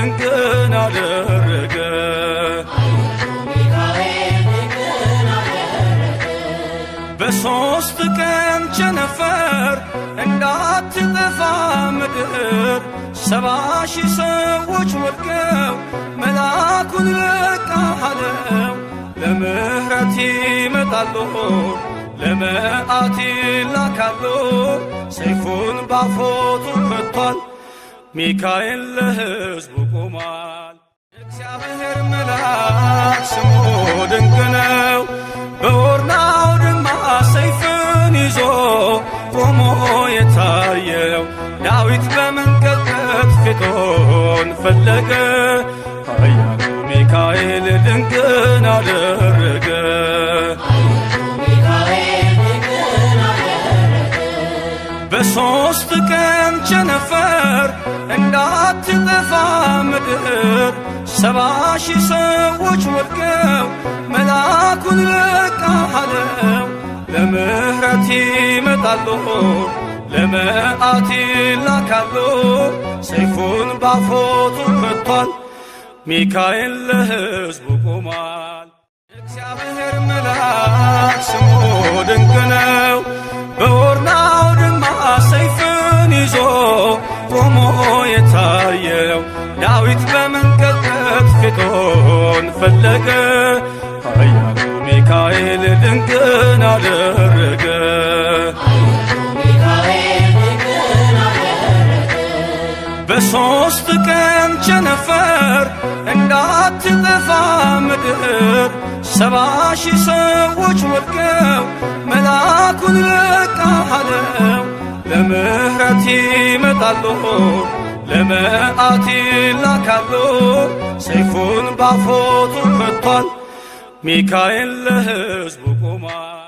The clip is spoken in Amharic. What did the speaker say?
ድንቅን አደረገ። በሦስት ቀን ቸነፈር እንዳትጠፋ ምድር 70,000 ሰዎች ወድቀው መልአኩን በቃ አለው። ለምህረት ይመጣሉ ለመዓት ይላካሉ ሰይፉን ባፎቱ ከቷል ሚካኤል ለሕዝቡ ቆሟል። እግዚአብሔር መልአክ ስሙ ድንቅ ነው። በኦርናው ድማ ሰይፍን ይዞ ቆሞ የታየው ዳዊት በመንቀጥቀጥ ፊቱን ፈለገ። ኃያሉ ሚካኤል ድንቅን አደረገ። በሦስት ቀን ቸነፈር እንዳትጠፋ ምድር 70,000 ሰዎች ወድቀው መልአኩን በቃ አለው። ለምህረት ይመጣሉ ለመዓት ይላካሉ ሰይፉን ባፎቱ ከቷል ሚካኤል ለሕዝቡ ቆሟል። እግዚአብሔር መልአክ ስሙ ድንቅ ነው። በኦርናው ድማ ሰይፍን ይዞ ቆሞ የታየው ዳዊት በመንቀጥቀጥ ፊቱን ፈለገ። ኃያሉ ሚካኤል ድንቅን አደረገ። በሦስት ቀን ቸነፈር እንዳትጠፋ ምድር 70,000 ሰዎች ወድቀው መልአኩን በቃ አለው። ለምህረት ይመጣሉ ለመዓት ይላካሉ ሰይፉን ባፎቱ ከቷል ሚካኤል ለሕዝቡ ቆሟል።